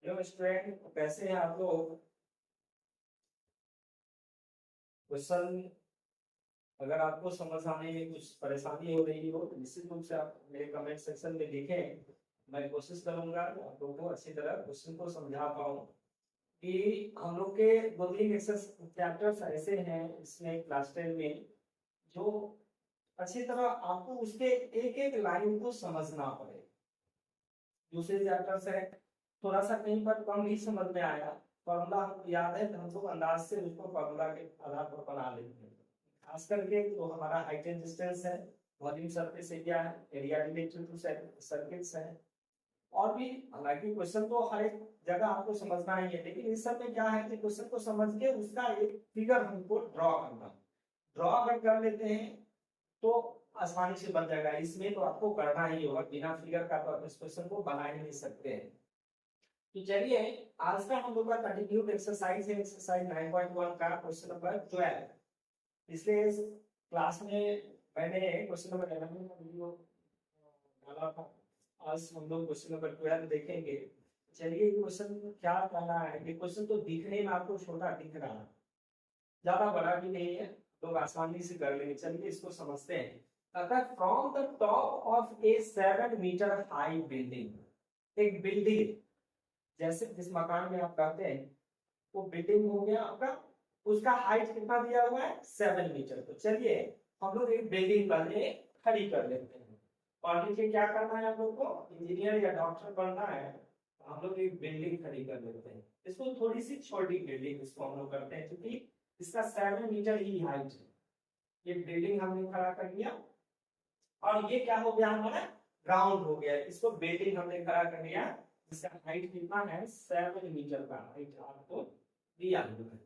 Hello student, कैसे हैं आप लोग। क्वेश्चन अगर आपको समझ आने में कुछ परेशानी हो रही हो तो निश्चित रूप से आप मेरे कमेंट सेक्शन में लिखें। मैं कोशिश करूंगा आप लोगों को अच्छी तरह क्वेश्चन को समझा पाऊँ कि हम लोग के दो तीन चैप्टर्स ऐसे हैं इसमें क्लास 10 में जो अच्छी तरह आपको उसके एक एक लाइन को समझना पड़े। दूसरे चैप्टर से थोड़ा सा कहीं पर कम भी समझ में आया, फॉर्मूला हमको याद है तो हम लोग अंदाज से उसको फॉर्मूला के आधार पर बना लेते हैं। खास करके तो हमारा हाइट एंड डिस्टेंस है, वॉल्यूम सरफेस एरिया है, एरिया रिलेटेड टू सर्किट्स है, और भी हालांकि क्वेश्चन तो हर एक जगह आपको समझना ही है, लेकिन इस सब में क्या है कि क्वेश्चन को समझ के उसका एक फिगर हमको ड्रॉ करना। ड्रॉ अगर कर लेते हैं तो आसानी से बन जाएगा। इसमें तो आपको करना ही होगा, बिना फिगर का तो आप इस क्वेश्चन को बना ही नहीं सकते हैं। तो चलिए आज का हम लोग का कंटिन्यूड एक्सरसाइज है, एक्सरसाइज 9.1 का क्वेश्चन नंबर 12। पिछले क्लास में मैंने क्वेश्चन नंबर 11 का वीडियो डाला था। आज हम लोग क्वेश्चन नंबर 12 देखेंगे। चलिए क्वेश्चन क्या कहना है, ये क्वेश्चन तो दिखने में आपको छोटा दिख रहा है, ज्यादा बड़ा भी नहीं है, लोग आसानी से कर लेंगे। चलिए इसको समझते हैं। अगर from the top of a 7 meter high building, एक बिल्डिंग जैसे जिस मकान में आप रहते हैं वो बिल्डिंग हो गया आपका, उसका हाइट कितना दिया हुआ है 7 मीटर। तो चलिए हम लोग एक बिल्डिंग पहले खड़ी कर लेते हैं। पढ़ लिख के क्या करना है हम लोग को, इंजीनियर या डॉक्टर बनना है तो हम लोग एक बिल्डिंग खड़ी कर लेते हैं। इसको थोड़ी सी छोटी बिल्डिंग इसको हम लोग करते हैं क्योंकि इसका 7 मीटर ही हाइट है। ये बिल्डिंग हमने खड़ा कर लिया और ये क्या हो गया हमारा ग्राउंड हो गया। इसको बिल्डिंग हमने खड़ा कर लिया जिसका हाइट कितना है 7 मीटर का हाइट आपको दिया हुआ है।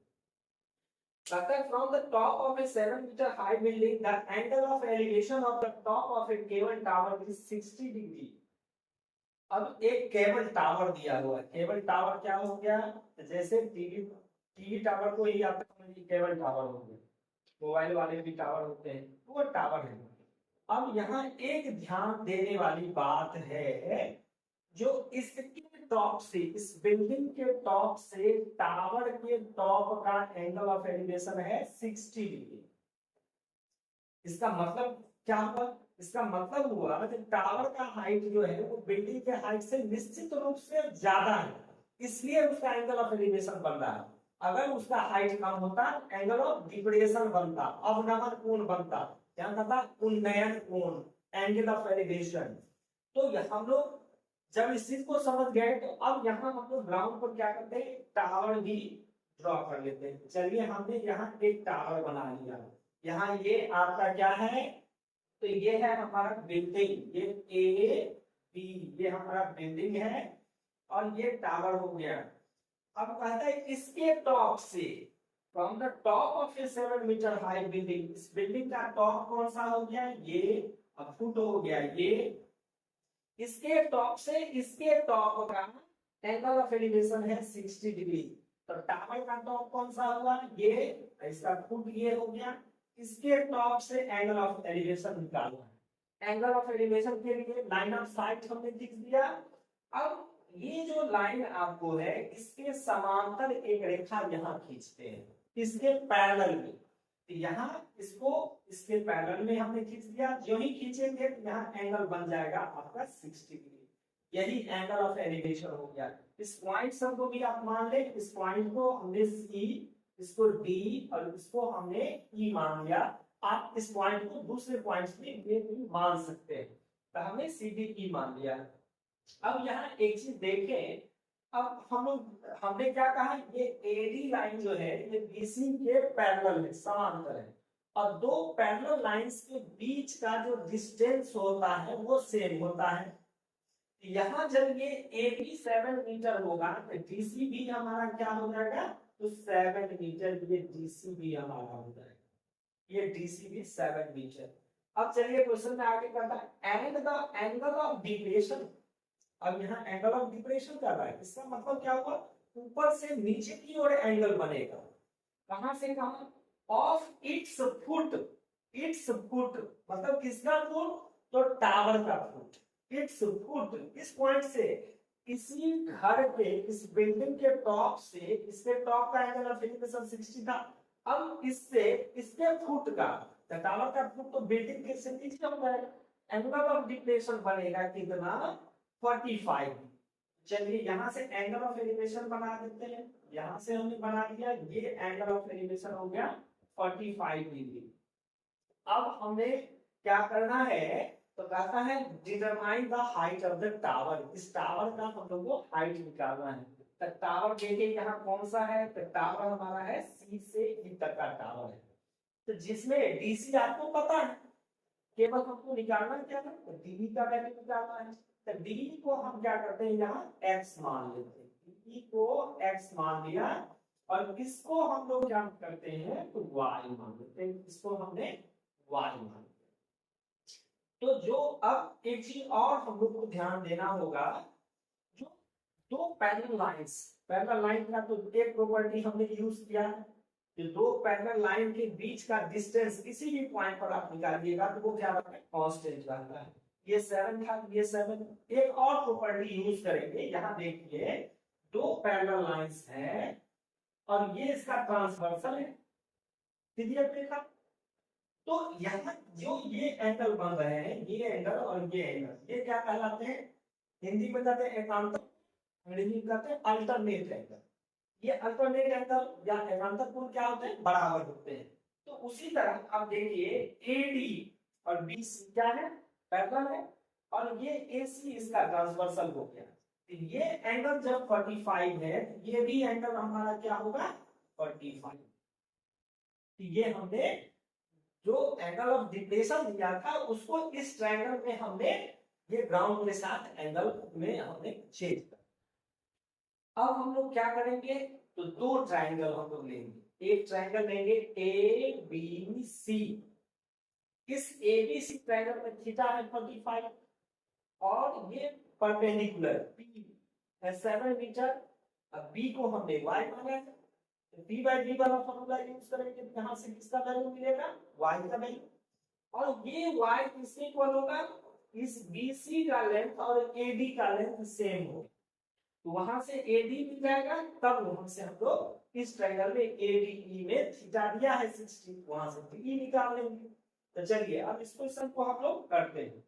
From the top of a 7 meter high building, the angle of elevation of the top of a cable tower is 60 degree. अब एक केबल टावर दिया हुआ है। केबल टावर क्या हो गया, जैसे टीवी टावर को ही आप समझिए केबल टावर हो गया, मोबाइल वाले भी टावर होते हैं, वो टावर है। अब यहाँ एक ध्यान देने वाली बात है, जो इसके टॉप से, इस बिल्डिंग के टॉप से टावर के टॉप का एंगल ऑफ एलिवेशन है 60 डिग्री। इसका मतलब क्या हुआ, इसका मतलब हुआ कि टावर का हाइट जो है वो बिल्डिंग के हाइट से निश्चित रूप से ज्यादा है, इसलिए उसका एंगल ऑफ एलिवेशन बन रहा है। अगर उसका हाइट कम होता एंगल ऑफ डिप्रेशन बनता, अवनमन कोण बनता, क्या कहता उन्नयन कोण, एंगल ऑफ एलिवेशन। तो हम लोग जब इस चीज को समझ गए तो अब यहाँ हम लोग ग्राउंड पर क्या करते हैं, टावर भी ड्रॉ कर लेते हैं। चलिए हमने यहाँ एक टावर बना लिया। यहाँ ये आपका क्या है, तो ये है हमारा बिल्डिंग, ये ए बी, ये हमारा बिल्डिंग है और ये टावर हो गया। अब कहता है इसके टॉप से, from the top of a 7 meter high building, इस बिल्डिंग का टॉप कौन सा हो गया, ये फुट हो गया। ये इसके टॉप से इसके टॉप का एंगल ऑफ एलिवेशन है 60 डिग्री। तो टावर का टॉप कौन सा हुआ, ये इसका फुट ये हो गया। इसके टॉप से एंगल ऑफ एलिवेशन निकालना है। एंगल ऑफ एलिवेशन के लिए लाइन ऑफ साइट हमने खींच दिया। अब ये जो लाइन आपको है इसके समांतर एक रेखा यहाँ खींचते हैं, इसके पैरेलल में। यहाँ इसको इसके पैरेलल में हमने खींच दिया। जो ही खींचेंगे तो यहाँ एंगल बन जाएगा आपका 60 डिग्री। यही एंगल ऑफ एलिवेशन हो गया। इस पॉइंट सब को भी आप मान ले, इस पॉइंट को हमने सी, इसको डी और इसको हमने ई मान लिया। आप इस पॉइंट को दूसरे पॉइंट्स में भी मान सकते हैं, तो हमने सी डी ई मान लिया। अब यहाँ एक चीज देखें, अब हमने क्या कहा, ये एडी लाइन जो है ये बीसी के पैरेलल है, समांतर है, और दो पैरेलल लाइंस के बीच का जो डिस्टेंस होता है वो सेम होता है। यहाँ जब ये ए बी 7 मीटर होगा तो डीसी भी हमारा क्या हो जाएगा, तो 7 मीटर, ये डीसी भी हमारा हो जाएगा, ये डीसी भी 7 मीटर। अब चलिए क्वेश्चन में आगे करता है, and the angle of depression. अब यहाँ एंगल ऑफ डिप्रेशन कर रहा है, इसका मतलब क्या हुआ, ऊपर से नीचे की ओर एंगल बनेगा। कहां से कहां, of its foot. It's foot मतलब किसका फुट, तो टावर का फुट। इट्स फुट इस पॉइंट से इसी घर के इस बिल्डिंग के टॉप से इसके टॉप का एंगल ऑफ एलिवेशन 60 था। अब इससे इसके फुट का टावर का फुट तो बिल्डिंग के से नीचे होगा, एंगल ऑफ डिप्रेशन बनेगा कितना 45। चलिए यहां से एंगल ऑफ एलिवेशन बना देते हैं, यहां से हमने बना दिया, ये एंगल ऑफ एलिवेशन हो गया 45 डिग्री। अब हमें क्या करना है, तो कहता है determine the height of the tower, इस टावर का हम लोग को हाइट निकालना है। तो टावर देखिए यहाँ कौन सा है, तो टावर हमारा है सी से ई तक का टावर है, तो जिसमें डीसी आपको पता है, केवल हमको निकालना क्या है, तो डीबी का वैल्यू निकालना है। तो डीबी को हम क्या करते हैं, यहाँ एक्स मान लेते हैं, डीबी को एक्स मान लिया, और इसको हम लोग क्या करते हैं, तो वाई मान लेते हैं, इसको हमने वाई मान लिया। तो जो अब एक चीज और हम लोग को ध्यान देना होगा, जो दो पैरेलल लाइन का तो एक प्रॉपर्टी हमने यूज किया है कि दो पैरेलल लाइन के बीच का डिस्टेंस किसी भी पॉइंट पर आप निकालिएगा तो वो क्या रहता है, कांस्टेंट रहता है। ये 7 था, ये 7। एक और प्रॉपर्टी यूज करेंगे, यहाँ देखिए दो पैरेलल लाइंस हैं और ये इसका ट्रांसवर्सल है, क्लियर देखा। तो यहाँ जो ये एंगल बन रहे हैं, ये एंगल और ये एंगल, ये क्या कहलाते हैं, हिंदी में कहते हैं एकांतर, अंग्रेजी में कहते हैं अल्टरनेट एंगल। ये अल्टरनेट एंगल या एकांतर कोण क्या होते हैं, बराबर होते हैं। तो उसी तरह आप देखिए एडी और बीसी क्या है, पैरेलल है, और ये एसी इसका ट्रांसवर्सल हो गया। तो ये एंगल जब 45 है, ये भी एंगल हमारा क्या होगा 45। तो ये हमने जो एंगल ऑफ डिप्रेशन दिया था उसको इस ट्रायंगल में हमने ये ग्राउंड के साथ एंगल में हमने चेंज कर। अब हम लोग क्या करेंगे, तो दो ट्रायंगल हम लोग लेंगे, एक ट्रायंगल लेंगे ए बी सी, इस एबीसी ट्रायंगल में थीटा है 45 और ये परपेंडिकुलर पी है 7 मीटर। अब बी को हमने y माना है, p by d वाला फॉर्मूला यूज करेंगे, तो यहां से किसका वैल्यू मिलेगा, y का वैल्यू, और ये y किसके इक्वल होगा, इस BC का लेंथ और AD का लेंथ सेम हो, तो वहां से AD मिल जाएगा, तब वहां से हम लोग इस ट्रायंगल में ADE में थीटा दिया है 60, वहां से DE निकाल लेंगे। तो चलिए अब इस क्वेश्चन को हम लोग करते हैं।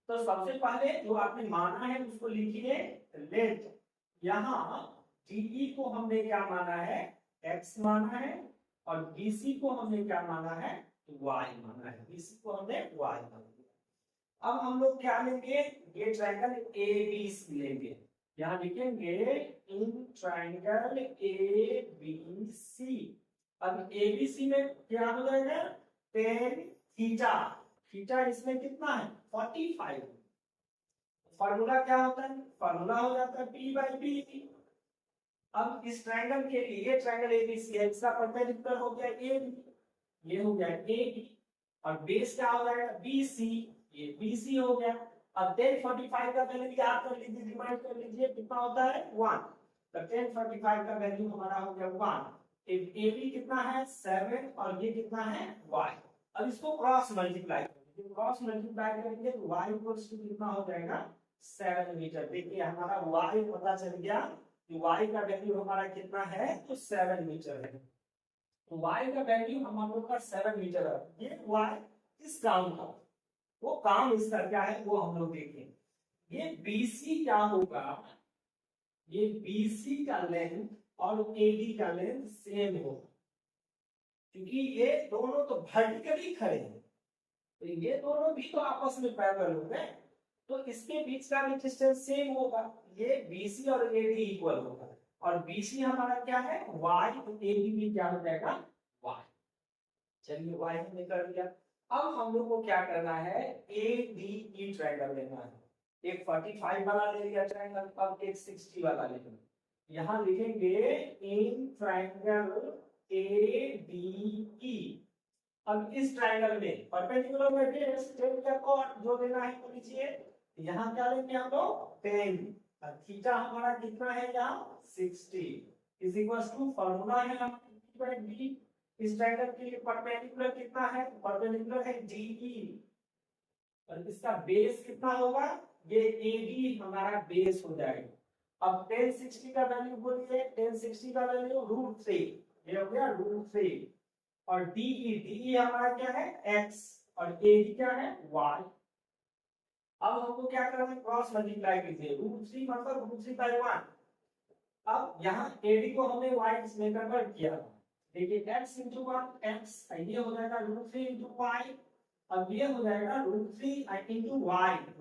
तो सबसे पहले जो आपने माना है उसको लिखिए, लेट यहाँ DE को हमने क्या माना है, x माना है, और BC को हमने क्या माना है, y माना है, BC को हमने y माना है। अब हम लोग क्या लेंगे, ये ट्रायंगल ABC लेंगे, यहाँ लिखेंगे इन ट्रायंगल ABC। अब ABC में क्या हो जाएगा, tan थीटा, थीटा इसमें कितना है 45, फार्मूला क्या होता है, फार्मूला हो जाता है P by B। अब इस ट्रायंगल के लिए, ट्रायंगल ABC है, इसका परपेंडिकुलर हो गया AB, ये हो गया AB, और बेस क्या हो जाएगा BC, ये BC हो गया। अब 1045 का वैल्यू याद कर लीजिए, रिमाइंड कर लीजिए, कितना होता है 1, तो 1045 का वैल्यू हमारा हो गया 1। AB कितना है 7 और ये कितना है y। अब इसको क्रॉस मल्टीप्लाई करेंगे, क्रॉस मल्टीप्लाई करेंगे तो y इक्वल्स टू कितना हो जाएगा 7 मीटर। देखिए हमारा y पता चल गया कि y का वैल्यू हमारा कितना है, तो 7 मीटर है। तो y का वैल्यू हम लोग का 7 मीटर है। ये y किस काम का, वो काम इसका क्या है वो हम लोग देखें। ये BC क्या होगा, ये BC का लेंथ और AD का लेंथ सेम होगा, क्योंकि ये दोनों तो वर्टिकली खड़े हैं, तो ये दोनों भी तो आपस में पैरेलल हो गए, तो इसके बीच का भी डिस्टेंस सेम होगा, ये BC और AD इक्वल होगा, और BC हमारा क्या है y, तो AD भी क्या हो जाएगा y। चलिए y हमने कर दिया। अब हम लोग को क्या करना है, ADE ट्रायंगल लेना है, एक 45 वाला ले लिया ट्रायंगल, अब एक 60 वाला लेना। यहाँ लिखेंगे इन ट्रायंगल ADE। अब इस ट्रायंगल में परपेंडिकुलर में tan को जो लेना है तो लीजिए, यहाँ क्या लेंगे हम लोग 10, और थीटा हमारा कितना है यहाँ 60, इज इक्वल टू फार्मूला है हमारा b। इस ट्रायंगल के लिए परपेंडिकुलर कितना है, परपेंडिकुलर है DE, और इसका बेस कितना होगा ये AB हमारा बेस हो जाएगा। अब 1060 का वैल्यू बोलिए, 1060 का वैल्यू √3, ये हो गया √3। और DE हमारा क्या है x, और AB क्या है y। अब हमको क्या करना है, क्रॉस मल्टीप्लाई कीजिए, √3 मतलब √3/1। अब यहाँ AD को हमने y में कन्वर्ट किया, देखिए x × 1 x, ये हो जाएगा √3 × y। अब ये हो जाएगा √3 ×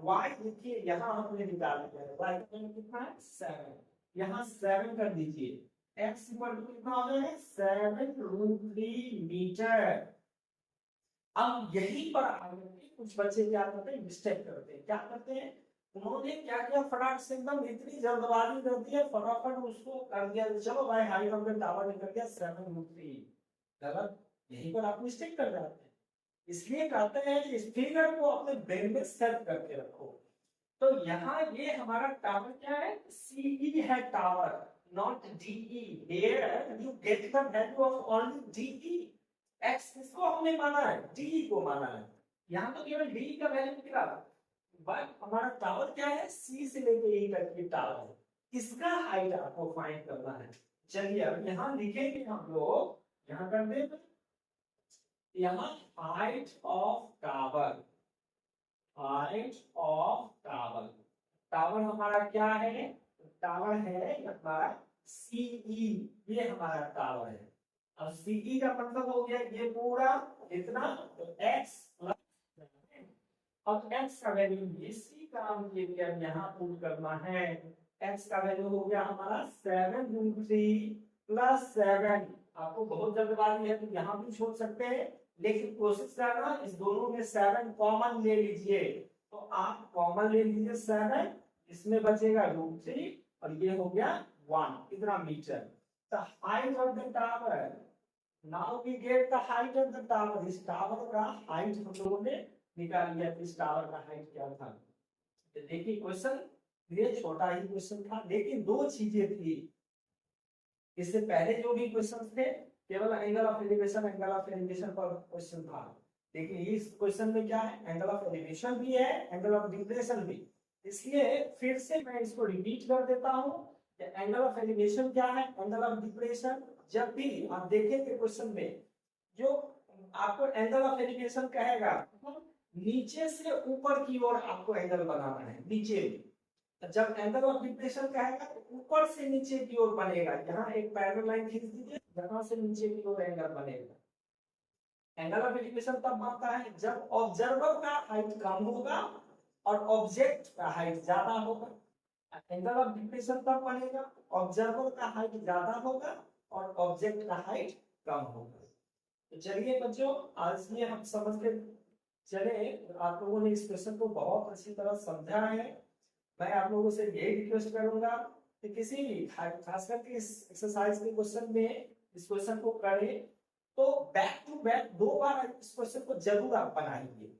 y। देखिए यहाँ हमने निकाल दिया है, y का वैल्यू कितना है 7, यहाँ 7 कर दीजिए, x कितना हो जाएगा 7√3 मीटर। अब यहीं पर आगे कुछ बच्चे क्या करते हैं, मिस्टेक करते हैं। क्या करते हैं, उन्होंने क्या किया, फटाक से एकदम इतनी जल्दबाजी कर दी है, फटाफट उसको कर दिया, चलो भाई हाइट ऑफ द टावर निकल गया 7√3। गलत, यहीं पर आप मिस्टेक कर जाते हैं। इसलिए कहते हैं कि इस फिगर को अपने ब्रेन में सेट करके रखो। तो यहाँ ये हमारा टावर क्या है, CE है tower, not DE। Here you get the value of only DE। x किसको हमने माना है, DE को माना है, यहाँ तो केवल DE का वैल्यू निकला, बट हमारा टावर क्या है, C से लेके E तक की टावर, इसका हाइट आपको फाइंड करना है। चलिए अब यहाँ लिखेंगे हम लोग, यहाँ कर दे, यहाँ height of tower, height of tower, tower हमारा क्या है, टावर है हमारा CE, ये हमारा टावर है। अब CE का मतलब हो गया ये पूरा इतना, तो x प्लस, अब x का वैल्यू इसी काम के लिए अब यहाँ पुट करना है। x का वैल्यू हो गया हमारा 7√3 + 7। आपको बहुत जल्दबाजी है तो यहाँ भी छोड़ सकते हैं, लेकिन कोशिश करना इस दोनों में 7 कॉमन ले लीजिए। तो आप कॉमन ले लीजिए 7, इसमें बचेगा √3 और ये हो गया 1, कितना meter. The height of the tower, now we get the height of the tower. इस टावर का हाइट हम लोगों ने निकाल लिया, इस टावर का हाइट क्या था। तो देखिए क्वेश्चन ये छोटा ही क्वेश्चन था, लेकिन दो चीजें थी। इससे पहले जो भी क्वेश्चन थे केवल एंगल ऑफ एलिवेशन पर क्वेश्चन था, लेकिन इस क्वेश्चन में क्या है, एंगल ऑफ एलिवेशन भी है, एंगल ऑफ डिप्रेशन भी। इसलिए फिर से मैं इसको रिपीट कर देता हूं, एंगल ऑफ एलिवेशन क्या है, एंगल ऑफ डिप्रेशन। जब भी आप देखेंगे क्वेश्चन में, जो आपको एंगल ऑफ एलिवेशन कहेगा, नीचे से ऊपर की ओर आपको एंगल बनाना है, नीचे में। जब एंगल ऑफ डिप्रेशन कहेगा तो ऊपर से नीचे की ओर बनेगा। यहाँ एक पैरेलल लाइन खींच दीजिए, यहाँ से नीचे की ओर एंगल बनेगा। एंगल ऑफ एलिवेशन तब बनता है जब ऑब्जर्वर का हाइट कम होगा और ऑब्जेक्ट का हाइट ज्यादा होगा। एंगल ऑफ डिप्रेशन तब बनेगा ऑब्जर्वर का हाइट ज्यादा होगा और ऑब्जेक्ट का हाइट कम होगा। तो चलिए बच्चों, आज ये हम समझ के चले, आप लोगों ने इस क्वेश्चन को बहुत अच्छी तरह समझा है। मैं आप लोगों से यही रिक्वेस्ट करूंगा कि किसी भी खास करके इस एक्सरसाइज के क्वेश्चन में इस क्वेश्चन को करें तो बैक टू बैक 2 बार इस क्वेश्चन को जरूर आप बनाइए।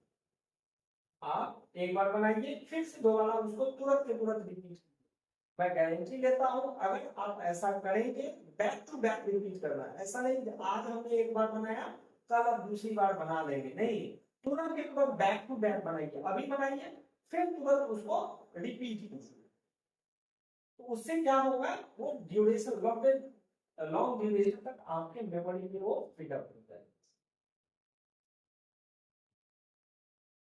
आप एक बार बनाइए, फिर से दोबारा उसको तुरंत के तुरंत रिपीट। मैं गारंटी लेता हूं अगर आप ऐसा करेंगे, बैक टू बैक रिपीट करना, ऐसा नहीं आज हमने एक बार बनाया कल आप दूसरी बार बना लेंगे, नहीं, तुरंत के तुरंत बैक टू बैक बनाइए। अभी बनाइए फिर तुरंत उसको रिपीट कीजिए, तो उससे क्या होगा, वो ड्यूरेशन लॉन्ग ड्यूरेशन तक आपके मेमोरी में वो फिट अप